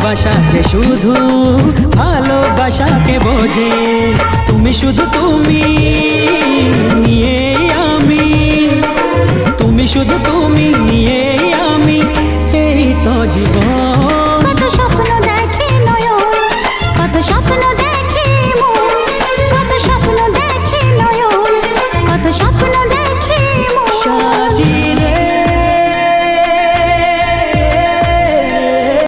ভালোবাসা যে শুধু ভালোবাসাকে বোঝে। তুমি শুধু তুমি নিয়ে আমি, তুমি শুধু তুমি নিয়ে আমি, এই তো জীবন।